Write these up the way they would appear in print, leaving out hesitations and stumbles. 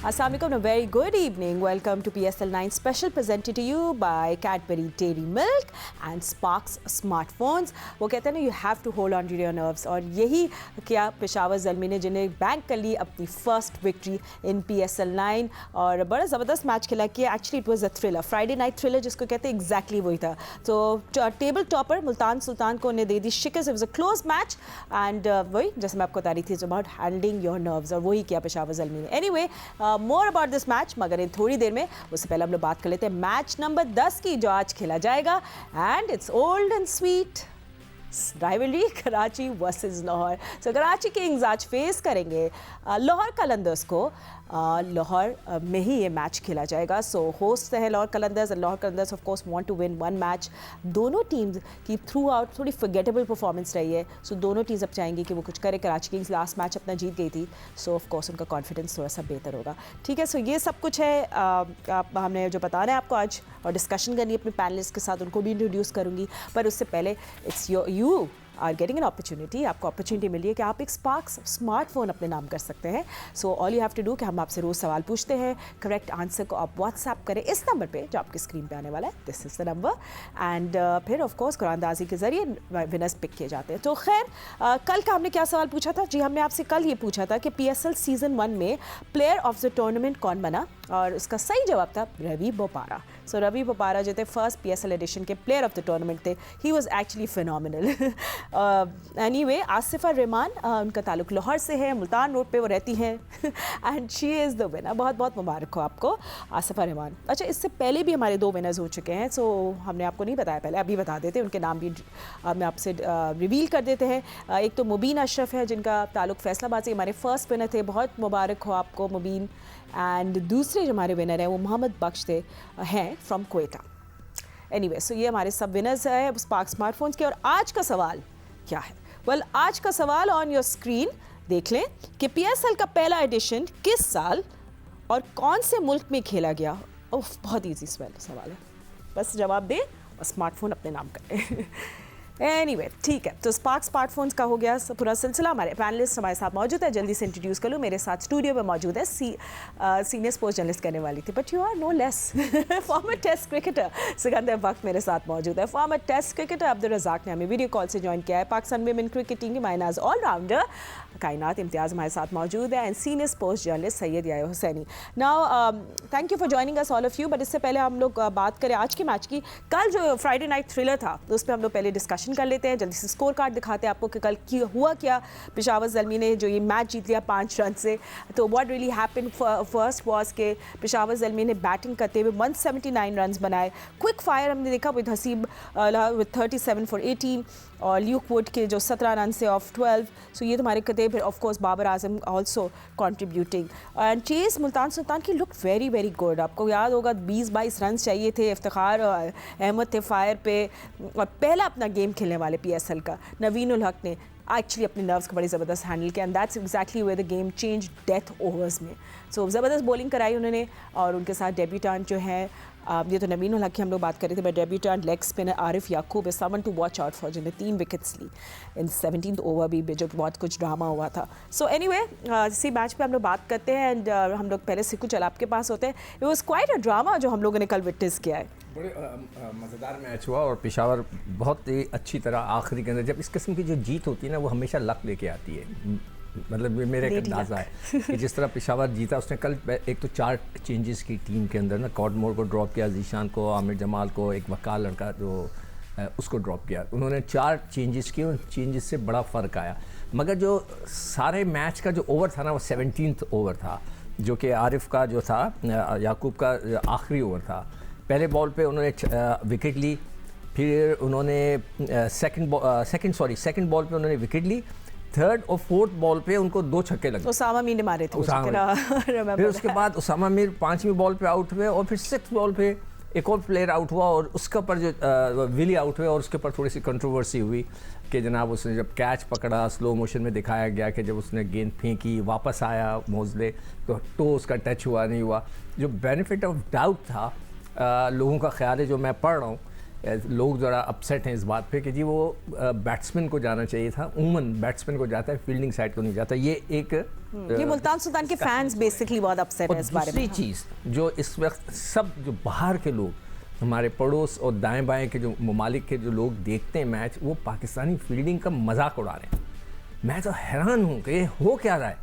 Assalamu alaikum, a very good evening. Welcome to PSL 9 special presented to you by Cadbury Dairy Milk and Sparks Smartphones. वो कहते हैं ना, you have to hold on to your nerves. और यही क्या पेशावर ज़ल्मी ने, जिन्हें bank कर ली अपनी फर्स्ट विक्ट्री इन PSL 9 और बड़ा ज़बरदस्त मैच खेला कि actually it was a thriller, Friday night thriller जिसको कहते हैं, एग्जैक्टली वही था. तो टेबल टॉपर मुल्तान सुल्तान को उन्हें दे दी शिकस्त. It was a close match and वही जैसे मैं आपको बता रही थी, it's about handling your nerves और वही किया पेशावर ज़ल्मी ने. Anyway, more about this match, मगर इन थोड़ी देर में. उससे पहले हम लोग बात कर लेते हैं मैच नंबर 10 की जो आज खेला जाएगा. And it's old and sweet rivalry, Karachi versus Lahore. So Karachi Kings आज फेस करेंगे लाहौर कलंदर्स को. लाहौर में ही ये मैच खेला जाएगा. सो होस्ट है Lahore Qalandars and Lahore Qalandars of course want to win one match. दोनों टीम्स की थ्रू आउट थोड़ी फॉरगेटेबल परफॉर्मेंस रही है. सो दोनों टीम्स अब चाहेंगी कि वो कुछ करे. कराची किंग्स लास्ट मैच अपना जीत गई थी, सो ऑफ कोर्स उनका कॉन्फिडेंस थोड़ा सा बेहतर होगा. ठीक है, सो ये सब कुछ है हमने जो बताना है आपको आज, और डिस्कशन करनी है अपने पैनलिस्ट के साथ, उनको भी इंट्रोड्यूस करूँगी. पर उससे पहले it's you are getting an opportunity. आपको अपॉर्चुनिटी मिली है कि आप एक स्पार्क्स स्मार्टफोन अपने नाम कर सकते हैं. So all you have to do कि हम आपसे रोज़ सवाल पूछते हैं, करेक्ट आंसर को आप व्हाट्सएप करें इस नंबर पे जो आपकी स्क्रीन पे आने वाला है. This is the number. And फिर ऑफ कोर्स कुरानदाजी के ज़रिए विनर्स पिक किए जाते हैं. तो खैर, कल का हमने क्या सवाल पूछा था? जी, हमने आपसे कल ये पूछा था कि PSL सीज़न 1 में प्लेयर ऑफ द टूर्नामेंट कौन बना, और उसका सही जवाब था रवि बोपारा. सो रवि बोपारा जो थे फर्स्ट PSL एडिशन के प्लेयर ऑफ द टूर्नामेंट थे. He was actually phenomenal. Anyway, Asifa Rahman, उनका ताल्लुक लाहौर से है, मुल्तान रोड पे वो रहती हैं and she is the winner. बहुत बहुत मुबारक हो आपको आसिफा रहमान. अच्छा, इससे पहले भी हमारे 2 विनर्स हो चुके हैं. सो हमने आपको नहीं बताया पहले, अभी बता देते हैं. उनके नाम भी हम आपसे रिवील कर देते हैं. एक तो मुबीन अशरफ है जिनका ताल्लुक फैसलाबाद से, हमारे फर्स्ट विनर थे. बहुत मुबारक हो आपको मुबीन. एंड दूसरे जो हमारे विनर हैं वो मोहम्मद बख्श थे, हैं फ्रॉम क्वेटा. एनीवे, सो ये हमारे सब विनर्स हैं स्पार्क स्मार्टफोन्स के. और आज का सवाल क्या है? वेल, आज का सवाल ऑन योर स्क्रीन देख लें कि PSL का पहला एडिशन किस साल और कौन से मुल्क में खेला गया. बहुत ईजी सवाल है, बस जवाब दें और स्मार्टफोन अपने नाम करें. एनीवे, ठीक है. तो स्पार्क स्मार्टफोन्स का हो गया पूरा सिलसिला. हमारे पैनलिस्ट हमारे साथ मौजूद है, जल्दी से इंट्रोड्यूस कर लूँ. मेरे साथ स्टूडियो में मौजूद है सीनियर स्पोर्ट्स जर्नलिस्ट करने वाली थी, but you are no less, former test cricketer Sikandar Bakht मेरे साथ मौजूद है. Former test cricketer Abdul Razzaq ने हमें वीडियो कॉल से ज्वाइन किया है. पाकिस्तान विमेन क्रिकेट टीम की मायनाज ऑलराउंडर कायनात इम्तियाज़ हमारे साथ मौजूद है, and senior sports journalist Syed Yahya Hussaini. Now thank you for joining us all of you. But इससे पहले हम लोग बात करें आज के मैच की. कल जो फ्राइडे नाइट थ्रिलर था, तो उस पर हम लोग पहले डिस्कशन कर लेते हैं. जल्दी से स्कोर कार्ड दिखाते हैं आपको कि कल हुआ क्या. पेशावर ज़ल्मी ने जो ये मैच जीत लिया 5 रन से. तो what really happened first was के पेशावर ज़ल्मी ने बैटिंग करते हुए 179 रन बनाए. क्विक फायर हमने देखा विद हसीब विद 37 फॉर 18 और ल्यूक वुड के जो 17 रन से ऑफ 12. सो ये तुम्हारे कते. फिर of course Babar Azam also contributing. And chase Multan Sultan की लुक वेरी वेरी गुड. आपको याद होगा 20-22 रन चाहिए थे. इफ्तिखार अहमद थे फायर पे, और पहला अपना गेम खेलने वाले PSL का नवीन उल हक ने एक्चुअली अपने नर्व्स को बड़ी ज़बरदस्त हैंडल किया. And that's exactly where the game change death overs में. सो ज़बरदस्त बॉलिंग कराई उन्होंने. और उनके साथ डेब्यूटेंट जो है, ये तो नवीन उल हक की हम लोग बात कर रहे थे, but debutant leg spinner Arif Yaqoob is someone to watch out for, जिन्हें 3 विकेट्स ली इन 17th ओवर भी, जो बहुत कुछ ड्रामा हुआ था. सो एनीवे, इसी मैच पे हम लोग बात करते हैं. एंड हम लोग पहले से कुछ चल आपके पास होते हैं. It was quite a drama जो हम लोगों ने कल विटनेस किया है. बड़े मज़ेदार मैच हुआ और पेशावर बहुत ही अच्छी तरह आखिरी के अंदर, जब इस किस्म की जो जीत होती है ना, वो हमेशा लक लेके आती है. मतलब मेरा एक अंदाज़ा है कि जिस तरह पेशावर जीता, उसने कल एक तो 4 चेंजेस की टीम के अंदर ना. कॉडमोर को ड्रॉप किया, जीशान को, आमिर जमाल को, एक वकाल लड़का जो उसको ड्रॉप किया. उन्होंने 4 चेंजेस किए. उन चेंजेस से बड़ा फ़र्क आया. मगर जो सारे मैच का जो ओवर था ना, वो 17th ओवर था, जो कि आरिफ का जो था, याकूब का आखिरी ओवर था. पहले बॉल पे उन्होंने विकेट ली. फिर उन्होंने सेकंड बॉल पे उन्होंने विकेट ली. 3rd और 4th बॉल पे उनको 2 छक्के लगे. उसामा मीर ने मारे थे. फिर उसके बाद उसामा मीर 5वीं बॉल पे आउट हुए. और फिर 6th बॉल पे एक और प्लेयर आउट हुआ, और उसके ऊपर जो विली आउट हुए, और उसके ऊपर थोड़ी सी कंट्रोवर्सी हुई कि जनाब उसने जब कैच पकड़ा, स्लो मोशन में दिखाया गया कि जब उसने गेंद फेंकी, वापस आया मोजले, तो टो उसका टच हुआ नहीं हुआ. जो बेनिफिट ऑफ डाउट था, लोगों का ख्याल है, जो मैं पढ़ रहा हूँ, लोग ज़रा अपसेट हैं इस बात पे कि जी वो बैट्समैन को जाना चाहिए था. उमूमन बैट्समैन को जाता है, फील्डिंग साइड को नहीं जाता. ये एक ये मुल्तान सुल्तान के फैंस बेसिकली बहुत अपसेट है इस बारे में। दूसरी चीज़ जो इस वक्त सब जो बाहर के लोग, हमारे पड़ोस और दाएं बाएं के जो ममालिक के जो लोग देखते हैं मैच, वो पाकिस्तानी फील्डिंग का मजाक उड़ा रहे हैं। मैं तो हैरान हूँ कि ये हो क्या रहा है,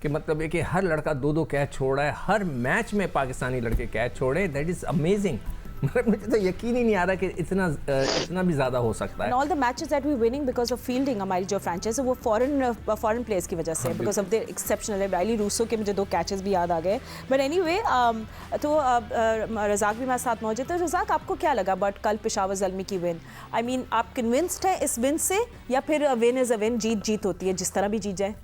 कि मतलब है कि हर लड़का 2-2 कैच छोड़ रहा है, हर मैच में पाकिस्तानी लड़के कैच छोड़े। That is amazing. मतलब मुझे तो यकीन ही नहीं आ रहा कि इतना भी ज़्यादा हो सकता है। All the matches that we winning because of fielding, हमारी जो फ्रांचाइज है वो फॉरेन प्लेयर्स की वजह से, बिकॉज ऑफ द एक्सेप्शनल है। राइली रूसो के मुझे 2 कैचेस भी याद आ गए। बट एनीवे, तो रज़ाक भी मेरे साथ मौजूद है। रज़ाक, आपको क्या लगा बट कल पेशावर ज़ल्मी की विन? आई मीन, आप कन्विंस्ड हैं इस विन से, या फिर विन इज़ अ विन, जीत होती है जिस तरह भी जीत जाए?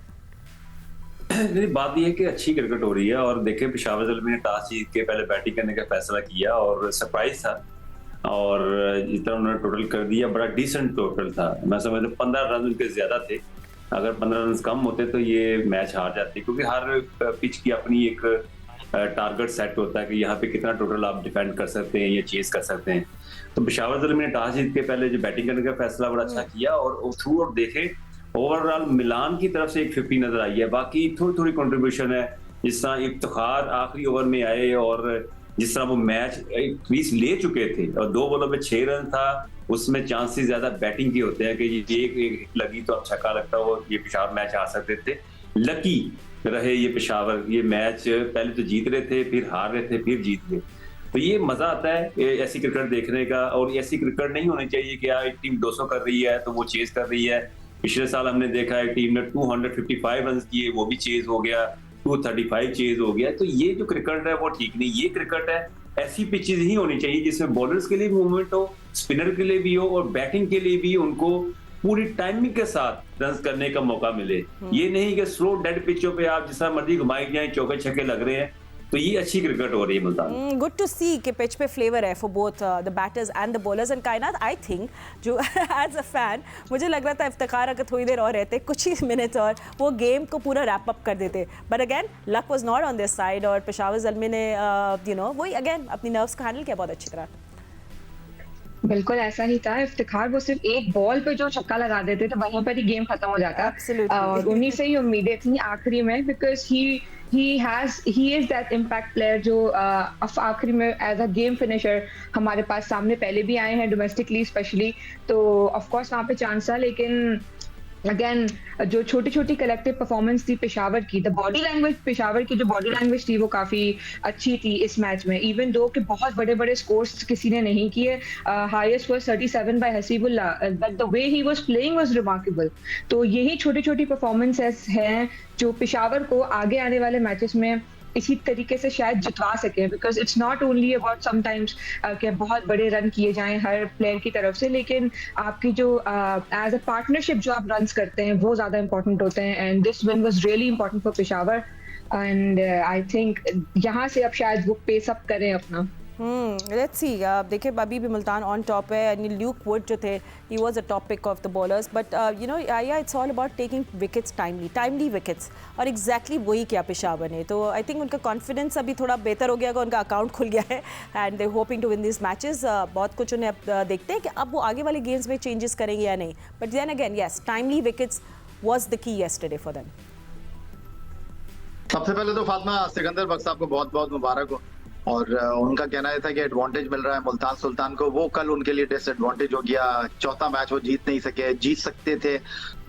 नहीं, बात यह है कि अच्छी क्रिकेट हो रही है। और देखें, पेशावर ज़ल्मी ने टॉस जीत के पहले बैटिंग करने का फैसला किया और सरप्राइज था, और जिस तरह उन्होंने टोटल कर दिया, बड़ा डिसेंट टोटल था। मैं समझता हूं 15 रन उनके ज्यादा थे। अगर 15 रन कम होते तो ये मैच हार जाते, क्योंकि हर पिच की अपनी एक टारगेट सेट होता है कि यहाँ पे कितना टोटल आप डिफेंड कर सकते हैं या चेस कर सकते हैं। तो पेशावर ज़ल्मी ने टॉस जीत के पहले जो बैटिंग करने का फैसला बड़ा अच्छा किया, और थ्रू आउट देखे ओवरऑल मिलान की तरफ से एक 50 नजर आई है। बाकी थोड़ी थोड़ी कंट्रीब्यूशन है, जिस तरह इफ्तिखार आखिरी ओवर में आए और जिस तरह वो मैच 20 ले चुके थे और 2 बॉलों पे 6 रन था, उसमें चांसेस ज्यादा बैटिंग के होते हैं कि ये एक हिट लगी तो अब छक्का लगता वो ये पेशावर मैच आ सकते थे। लकी रहे ये पेशावर, ये मैच पहले तो जीत रहे थे, फिर हार रहे थे, फिर जीत गए। तो ये मजा आता है ऐसी क्रिकेट देखने का। और ऐसी क्रिकेट नहीं होनी चाहिए कि यार एक टीम 200 कर रही है तो वो चेज कर रही है। पिछले साल हमने देखा है टीम ने 255 रन किए, वो भी चेज हो गया, 235 चेज हो गया। तो ये जो क्रिकेट है वो ठीक नहीं। ये क्रिकेट है, ऐसी पिचेज ही होनी चाहिए जिसमें बॉलर्स के लिए भी मूवमेंट हो, स्पिनर के लिए भी हो, और बैटिंग के लिए भी उनको पूरी टाइमिंग के साथ रन करने का मौका मिले। ये नहीं कि स्लो डेड पिचों पे आप जिस तरह मर्जी घुमाई जाए, चौके छक्के लग रहे हैं। तो ये अच्छी क्रिकेट हो रही है मुल्तान। गुड टू सी कि पिच पे फ्लेवर है for both the batters and the bowlers. And कायनात, आई थिंक जो एज अ फैन मुझे लग रहा था इफ्तिखार अगर थोड़ी देर और रहते, कुछ ही मिनट और, वो गेम को पूरा रैप अप कर देते। But again luck was not on this side, और पेशावर ज़ल्मी ने वही अगेन अपनी नर्व्स को हैंडल किया बहुत अच्छी तरह। बिल्कुल ऐसा ही था। इफ्तिखार वो सिर्फ एक बॉल पे जो छक्का लगा देते थे, वहीं पर ही गेम खत्म हो जाता। और उन्हीं से ही उम्मीदें थी आखिरी में, because he is that impact player जो आखिरी में एज अ गेम फिनिशर हमारे पास सामने पहले भी आए हैं डोमेस्टिकली स्पेशली। तो ऑफ कोर्स वहाँ पे चांस था, लेकिन अगेन जो छोटी छोटी कलेक्टिव परफॉर्मेंस थी पेशावर की, द बॉडी लैंग्वेज, पेशावर की जो बॉडी लैंग्वेज थी वो काफी अच्छी थी इस मैच में। इवन दो कि बहुत बड़े बड़े स्कोर्स किसी ने नहीं किए, highest was 37 by Hasibullah, but the way he was playing was remarkable. तो यही छोटी छोटी परफॉर्मेंसेस हैं जो पेशावर को आगे आने वाले मैचेस में इसी तरीके से शायद जितवा सके। Because it's not only about sometimes कि बहुत बड़े रन किए जाएं हर प्लेयर की तरफ से, लेकिन आपकी जो एज अ पार्टनरशिप जो आप रन्स करते हैं वो ज्यादा इंपॉर्टेंट होते हैं। And this win was really important for Peshawar, and I think यहाँ से अब शायद वो पेस अप करें अपना। Let's see. देखिए अभी भी मुल्तान ऑन टॉप है, यानी ल्यूक वुड जो थे, he was a top pick of the bowlers, but you know yeah it's all about taking wickets timely wickets, और एग्जैक्टली वही किया पेशावर ने। तो आई थिंक उनका कॉन्फिडेंस अभी थोड़ा बेहतर हो गया, उनका अकाउंट खुल गया है, and they hoping to win this matches. बहुत कुछ उन्हें अब देखते हैं कि अब वो आगे वाले गेम्स में चेंजेस करेंगे या नहीं, but then again yes, timely wickets was the key yesterday for them. सबसे पहले तो फातिमा सिकंदर बख्श साहब को बहुत बहुत मुबारक हो, और उनका कहना यह था कि एडवांटेज मिल रहा है मुल्तान सुल्तान को, वो कल उनके लिए डिसएडवांटेज हो गया। चौथा मैच वो जीत नहीं सके, जीत सकते थे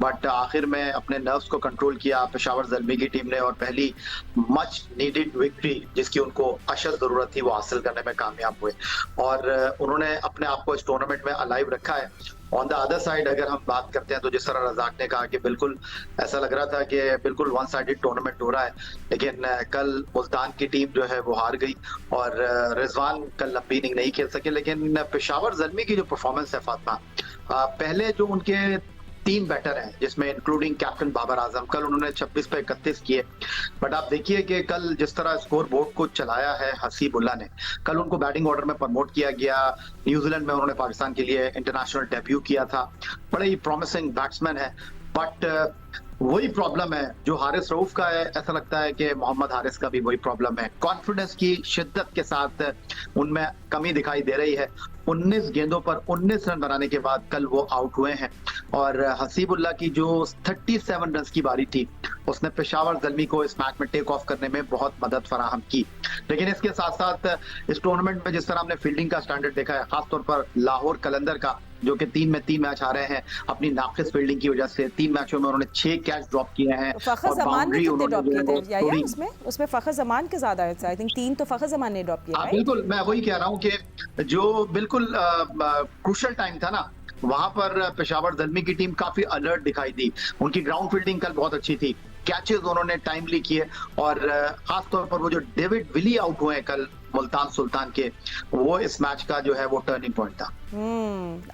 बट आखिर में अपने नर्व्स को कंट्रोल किया पेशावर ज़ल्मी की टीम ने, और पहली मच नीडेड विक्ट्री जिसकी उनको अशद जरूरत थी वो हासिल करने में कामयाब हुए, और उन्होंने अपने आप को इस टूर्नामेंट में अलाइव रखा है। ऑन द अदर साइड अगर हम बात करते हैं तो जिस तरह रज़ाक ने कहा कि बिल्कुल ऐसा लग रहा था कि बिल्कुल वन साइडेड टूर्नामेंट हो रहा है, लेकिन कल मुल्तान की टीम जो है वो हार गई और रिजवान कल लंबी इनिंग नहीं खेल सके। लेकिन पेशावर ज़ल्मी की जो परफॉर्मेंस है फातिमा, पहले जो उनके 3 बैटर हैं जिसमें इंक्लूडिंग कैप्टन बाबर आजम, कल उन्होंने 26 पे 31 किए, बट आप देखिए कि कल जिस तरह स्कोर बोर्ड को चलाया है हसीबुल्लाह ने, कल उनको बैटिंग ऑर्डर में प्रमोट किया गया। न्यूजीलैंड में उन्होंने पाकिस्तान के लिए इंटरनेशनल डेब्यू किया था, बड़े ही प्रॉमिसिंग बैट्समैन है, बट वही प्रॉब्लम है जो हारिस रऊफ का है, ऐसा लगता है कि मोहम्मद हारिस का भी वही प्रॉब्लम है। कॉन्फिडेंस की शिद्दत के साथ उनमें कमी दिखाई दे रही है। 19 गेंदों पर 19 रन बनाने के बाद कल वो आउट हुए हैं और हसीबुल्लाह की जो 37 रन की बारी थी उसने पेशावर ज़ल्मी को इस मैच में टेक ऑफ करने में बहुत मदद फराहम की। लेकिन इसके साथ साथ इस टूर्नामेंट में जिस तरह हमने फील्डिंग का स्टैंडर्ड देखा है, खासतौर पर लाहौर कलंदर का, जो कि 3 में 3 मैच आ रहे हैं अपनी नाकिस फील्डिंग की वजह से। 3 मैचों में उन्होंने 6 कैच ड्रॉप किए हैं फखर जमान ने कितने ड्रॉप किए थे या तोड़ी। उसमें फखर जमान के ज्यादा है, आई थिंक 3 तो फखर जमान ने ड्रॉप किया, राइट? बिल्कुल, मैं वही कह रहा हूँ कि जो बिल्कुल क्रूशल टाइम था ना, वहां पर पेशावर ज़ल्मी की टीम काफी अलर्ट दिखाई दी। उनकी ग्राउंड फील्डिंग कल बहुत अच्छी थी, कैचेस उन्होंने टाइमली किए और खास तौर पर वो जो डेविड विली आउट हुए कल मुल्तान सुल्तान के, वो इस मैच का जो है वो टर्निंग पॉइंट था।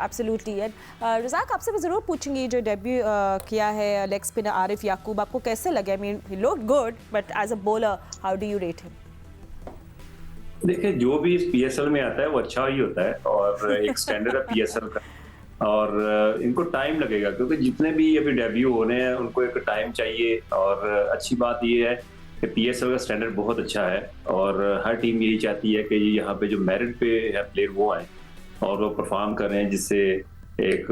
एब्सोल्युटली। रज़ाक, आपसे मैं ज़रूर पूछूंगी, जो डेब्यू किया है लेग स्पिनर आरिफ याकूब, आपको कैसे लगे? I mean he looked good, but as a bowler how do you rate him? देखिए, जो भी इस पीएसएल में आता है वो अच्छा ही होता है और एक स्टैंडर्ड है पीएसएल का, और इनको टाइम लगेगा क्योंकि जितने भी अभी डेब्यू होने हैं उनको एक टाइम चाहिए। और अच्छी बात ये है कि पीएसएल का स्टैंडर्ड बहुत अच्छा है और हर टीम यही चाहती है कि यहाँ पे जो मेरिट पे है प्लेयर वो आए और वो परफॉर्म कर रहे हैं, जिससे एक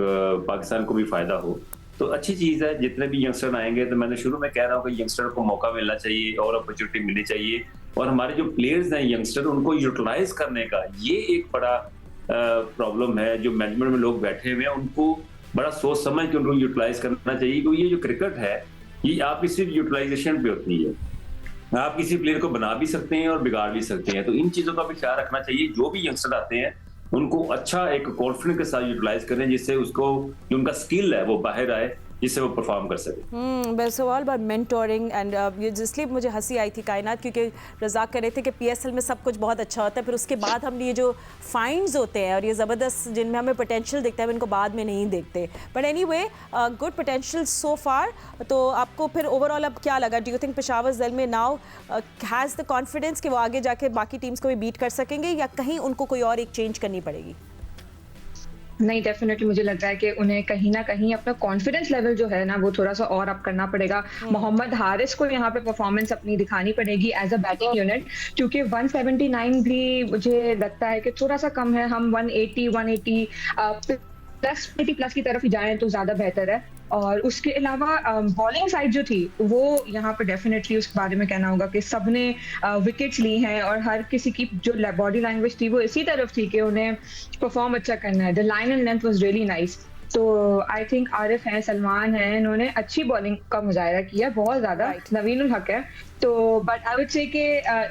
पाकिस्तान को भी फायदा हो। तो अच्छी चीज़ है, जितने भी यंगस्टर आएंगे, तो मैंने शुरू में कह रहा हूँ कि यंगस्टर को मौका मिलना चाहिए और अपॉर्चुनिटी मिलनी चाहिए, और हमारे जो प्लेयर्स हैं यंगस्टर, उनको यूटिलाइज करने का ये एक बड़ा प्रॉब्लम है। जो मैनेजमेंट में लोग बैठे हुए हैं उनको बड़ा सोच समझ के उनको यूटिलाइज करना चाहिए, क्योंकि ये जो क्रिकेट है ये आपकी सिर्फ यूटिलाइजेशन पे होती है। आप किसी प्लेयर को बना भी सकते हैं और बिगाड़ भी सकते हैं, तो इन चीजों का भी ख्याल रखना चाहिए। जो भी यंगस्टर आते हैं उनको अच्छा एक कॉन्फिडेंस के साथ यूटिलाइज करें, जिससे उसको जो उनका स्किल है वो बाहर आए, जिससे वो परफॉर्म कर सके। बस ऑल अबाउट मेंटोरिंग एंड ये, जिसलिए मुझे हंसी आई थी कायनात, क्योंकि रज़ाक कह रहे थे कि पीएसएल में सब कुछ बहुत अच्छा होता है, फिर उसके बाद हम ये जो फाइंड्स होते हैं और ये ज़बरदस्त जिनमें हमें पोटेंशियल दिखता है, इनको बाद में नहीं देखते। But anyway, good potential so far. तो आपको फिर ओवरऑल अब क्या लगा? Do you think Peshawar Zalmi now has the confidence कि वो आगे जाके बाकी टीम्स को भी बीट कर सकेंगे, या कहीं उनको कोई और एक चेंज करनी पड़ेगी? नहीं, डेफिनेटली मुझे लगता है कि उन्हें कहीं ना कहीं अपना कॉन्फिडेंस लेवल जो है ना वो थोड़ा सा और अप करना पड़ेगा। मोहम्मद हारिस को यहाँ पे परफॉर्मेंस अपनी दिखानी पड़ेगी एज अ बैटिंग यूनिट, क्योंकि 179 भी मुझे लगता है कि थोड़ा सा कम है। हम 180 प्लस 80 प्लस की तरफ ही जाएं तो ज्यादा बेहतर है। और उसके अलावा बॉलिंग साइड जो थी वो यहाँ पे डेफिनेटली उसके बारे में कहना होगा कि सबने विकेट्स ली हैं और हर किसी की जो बॉडी लैंग्वेज थी वो इसी तरफ थी कि उन्हें परफॉर्म अच्छा करना है। The line and length was really nice. तो आई थिंक आरिफ हैं, सलमान हैं, इन्होंने अच्छी बॉलिंग का मुजाहिरा किया, बहुत ज्यादा। नवीन उल हक है तो, बट आई वुड से कि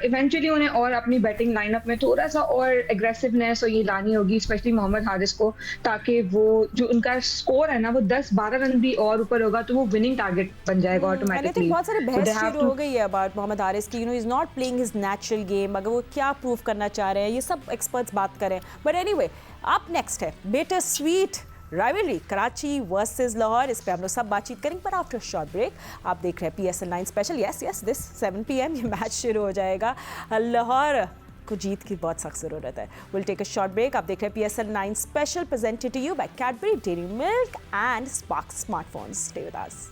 इवेंचुअली उन्हें और अपनी बैटिंग लाइनअप में थोड़ा सा और एग्रेसिवनेस और ये लानी होगी, स्पेशली मोहम्मद हारिस को, ताकि वो जो उनका स्कोर है ना वो 10-12 रन भी और ऊपर होगा तो वो विनिंग टारगेट बन जाएगा ऑटोमेटिकली। बहुत सारी बहस शुरू हो गई है अबाउट मोहम्मद हारिस की, you know is not playing his natural game, अगर वो क्या प्रूव करना चाह रहे हैं, ये सब एक्सपर्ट्स बात करें। बट एनीवे, अप नेक्स्ट है bitter sweet rivalry Karachi versus Lahore. इस पे हम लोग सब बातचीत करेंगे, पर आफ्टर शॉर्ट ब्रेक। आप देख रहे हैं PSL 9 special. Yes this 7 PM ये मैच शुरू हो जाएगा। लाहौर को जीत की बहुत सख्त ज़रूरत है। Will take a short break. आप देख रहे हैं PSL 9 special presented to you by Cadbury Dairy Milk and Sparx smartphones. Stay with us.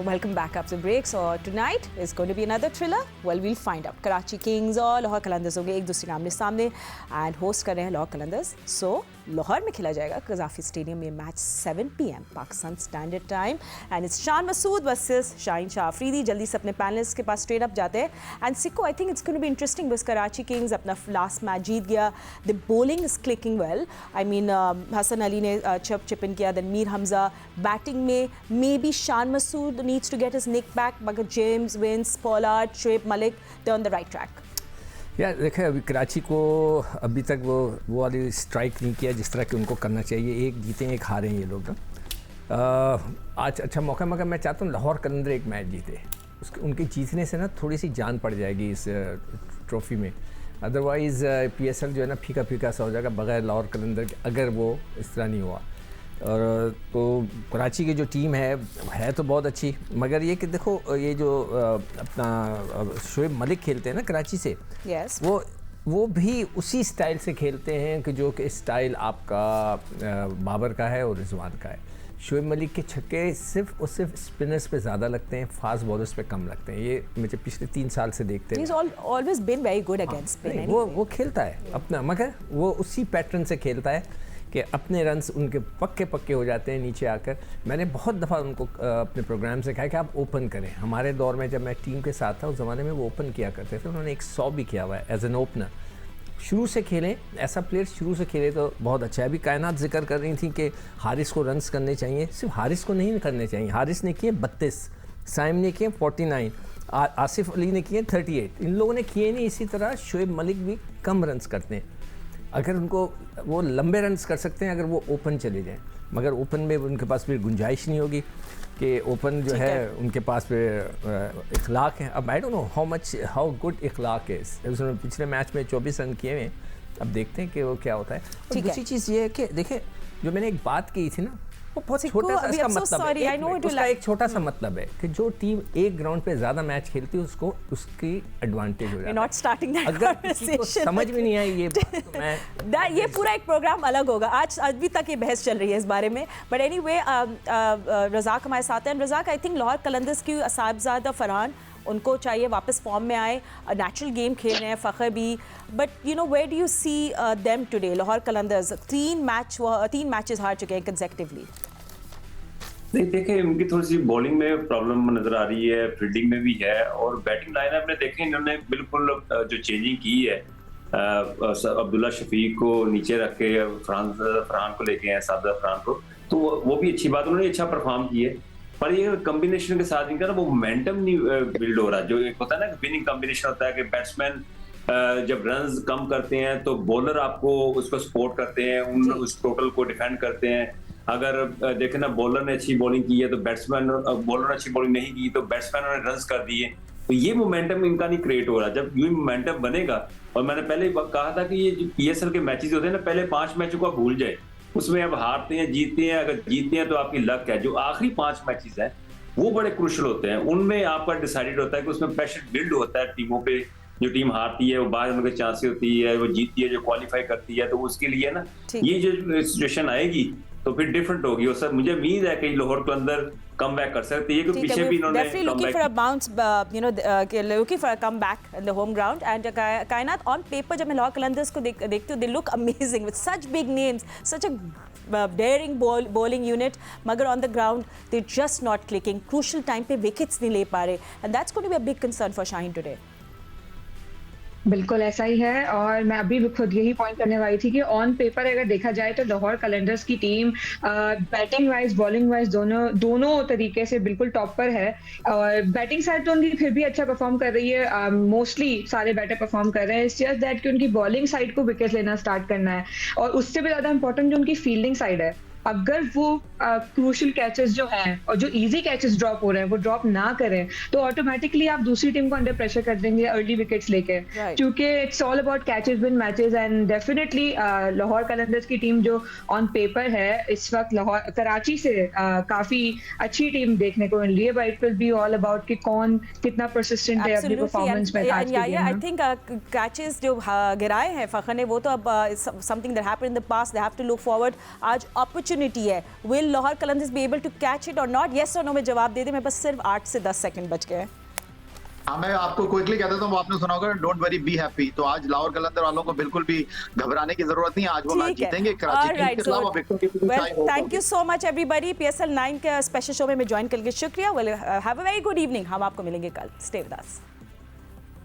Welcome back after break. So tonight is going to be another thriller. Well, we'll find out. Karachi Kings और लाहौर कलंदर्स होंगे एक दूसरे के आमने सामने and host कर रहे हैं लाहौर कलंदर्स। सो लाहौर में खेला जाएगा कज़ाफ़ी स्टेडियम में match 7 PM Pakistan standard time and it's Shan Masood versus Shaheen Shah Afridi. जल्दी से अपने पैनलिस्ट के पास स्ट्रेट अप जाते हैं। And Sikko, I think it's going to be interesting because Karachi Kings अपना लास्ट मैच जीत गया। The bowling is clicking well. I mean Hasan Ali ने चिप इन किया, देन मीर हमजा। बैटिंग में maybe Shan Masood needs to get his nick back, मगर James Vince, Pollard, Shoaib Malik, they on the right track. यार देखें, अभी कराची को अभी तक वो वाली स्ट्राइक नहीं किया जिस तरह कि उनको करना चाहिए। एक जीते एक हारे हैं ये लोग ना। आज अच्छा मौका, मगर मैं चाहता हूँ लाहौर कलंदर एक मैच जीते। उसके उनके जीतने से ना थोड़ी सी जान पड़ जाएगी इस ट्रॉफ़ी में। अदरवाइज़ PSL जो है ना फीका फीका सा हो जाएगा बग़ैर लाहौर कलंदर के, अगर वो इस तरह नहीं हुआ। और तो कराची की जो टीम है तो बहुत अच्छी, मगर ये कि देखो ये जो अपना शुएब मलिक खेलते हैं ना कराची से, yes. वो भी उसी स्टाइल से खेलते हैं कि जो कि स्टाइल आपका बाबर का है और रिजवान का है। शोएब मलिक के छक्के सिर्फ और सिर्फ स्पिनर्स पे ज़्यादा लगते हैं, फास्ट बॉलर्स पे कम लगते हैं। ये मुझे पिछले 3 साल से देखते हैं। He's always been very good against spin. वो खेलता है अपना, मगर वो उसी पैटर्न से खेलता है कि अपने रन्स उनके पक्के हो जाते हैं नीचे आकर। मैंने बहुत दफ़ा उनको अपने प्रोग्राम से कहा कि आप ओपन करें। हमारे दौर में जब मैं टीम के साथ था उस ज़माने में वो ओपन किया करते थे। उन्होंने 100 भी किया हुआ है एज एन ओपनर। शुरू से खेलें, ऐसा प्लेयर शुरू से खेले तो बहुत अच्छा है। अभी कायनात जिक्र कर रही थी कि हारिस को रन्स करने चाहिए, सिर्फ हारिस को नहीं करने चाहिए। हारिस ने किए 32, साइम ने किए 49, आसिफ अली ने किए 38। इन लोगों ने किए नहीं। इसी तरह शोएब मलिक भी कम रन्स करते हैं। अगर उनको वो लंबे रन्स कर सकते हैं अगर वो ओपन चले जाएं, मगर ओपन में उनके पास फिर गुंजाइश नहीं होगी कि ओपन जो है उनके पास फिर इखलाक है। अब I don't know how good Ikhlaq है। उसने पिछले मैच में 24 रन किए हैं। अब देखते हैं कि वो क्या होता है। और दूसरी चीज़ ये है कि देखिए, जो मैंने एक बात की थी ना, वो बहुत छोटा सा इसका मतलब है। उसका एक छोटा सा मतलब है कि जो टीम एक ग्राउंड पे ज़्यादा मैच खेलती है उसको उसकी एडवांटेज हो जाता है। अगर किसी को समझ में नहीं आई ये बात तो मैं ये पूरा एक प्रोग्राम अलग होगा। आज अभी तक ये बहस चल रही है इस बारे में। बट एनीवे, रज़ाक हमारे साथ हैं। रज़ाक, आई थिंक लाहौर कलंदर्स की साहिबजादा फरहान, उनको चाहिए वापस फॉर्म में आए, नेचुरल गेम खेल रहे हैं, फ़ख्र भी। But you know, where do you see them today? Lahore Qalandars 3 matches हार चुके हैं कंसेक्टिवली। नहीं, देखिए उनकी थोड़ी सी बॉलिंग में प्रॉब्लम नजर आ रही है, फील्डिंग में भी है, और बैटिंग लाइनअप में देखें इन्होंने बिल्कुल जो चेंजिंग की है। अब्दुल्ला शफीक को नीचे रख के फरहान को लेके आए, सादा फरहान को, तो वो भी अच्छी बात, उन्होंने अच्छा परफॉर्म किए। पर ये कॉम्बिनेशन के साथ इनका ना वो मोमेंटम नहीं बिल्ड हो रहा। जो एक होता है ना विनिंग कॉम्बिनेशन होता है कि बैट्समैन जब रन्स कम करते हैं तो बॉलर आपको उसको सपोर्ट करते हैं, उस टोटल को डिफेंड करते हैं। अगर देखें ना, बॉलर ने अच्छी बॉलिंग की है तो बैट्समैन, बॉलर ने अच्छी बॉलिंग नहीं की तो बैट्समैन ने रन्स कर दिए। तो ये मोमेंटम इनका नहीं क्रिएट हो रहा। जब ये मोमेंटम बनेगा, और मैंने पहले कहा था कि ये जो PSL के मैचेस होते हैं ना, पहले 5 मैचों को आप भूल जाए, उसमें अब हारते हैं जीतते हैं, अगर जीतते हैं तो आपकी लक है। जो आखिरी 5 मैचेस हैं वो बड़े क्रूशियल होते हैं। उनमें आपका डिसाइडेड होता है कि उसमें प्रेशर बिल्ड होता है टीमों पे। जो टीम हारती है वो बाहर होने के चांसेस होती है, वो जीतती है जो क्वालिफाई करती है, तो उसके लिए ना ये जो सिचुएशन आएगी तो फिर डिफरेंट होगी। और सर मुझे उम्मीद है कि लाहौर के अंदर कम बैक कर सकती है, क्योंकि पीछे भी इन्होंने looking for a bounce, looking for a comeback at the home ground. And कायनात, on paper जब मैं लाहौर कलंदर्स को देखती हूँ, they look amazing with such big names, such a daring bowling unit, मगर on the ground they're just not clicking. Crucial time पे wickets नहीं ले पा रहे, and that's going to be a big concern for Shaheen today. बिल्कुल ऐसा ही है, और मैं अभी भी खुद यही पॉइंट करने वाली थी कि ऑन पेपर अगर देखा जाए तो लाहौर कलंदर्स की team batting wise bowling wise दोनों तरीके से बिल्कुल टॉप पर है। और बैटिंग साइड तो उनकी फिर भी अच्छा परफॉर्म कर रही है, मोस्टली सारे बैटर परफॉर्म कर रहे हैं। इट्स जस्ट दैट कि उनकी बॉलिंग साइड को विकेट लेना स्टार्ट करना है, और उससे भी ज़्यादा इंपॉर्टेंट जो उनकी फील्डिंग साइड है। अगर वो क्रूशियल कैचेस जो हैं और जो इजी कैचेस ड्रॉप हो रहे हैं वो ड्रॉप ना करें तो ऑटोमेटिकली आप दूसरी टीम को अंडर प्रेशर कर देंगे अर्ली विकेट्स लेके, क्योंकि it's all about catches win matches. And definitely Lahore Qalandars की टीम जो ऑन पेपर है इस वक्त लाहौर कराची से काफी अच्छी टीम देखने को मिल रही है, but it will be all about कि कौन कितना परसिस्टेंट है अपनी परफॉर्मेंस में। आई थिंक कैचेस जो गिराए हैं फ़ख्र ने, वो तो अब something that happened in the past, they have to look forward. आज अपॉर्चुनिटी है, will Lahore Qalandars be able to catch it और नॉट? यस और नो में जवाब दे दे। मैं बस सिर्फ 8 से 10 सेकंड बच गए। हाँ, मैं आपको क्विकली कहता हूँ, आपने सुना होगा डोंट वरी बी हैप्पी। तो आज लाहौर कलंदर वालों को बिल्कुल भी घबराने की जरूरत नहीं है, आज वो मैच जीतेंगे कराची टीम के खिलाफ। Thank you so much everybody. PSL 9 के स्पेशल शो में ज्वाइन करके शुक्रिया। Well have a very good evening. हम आपको मिलेंगे कल। Stay with us.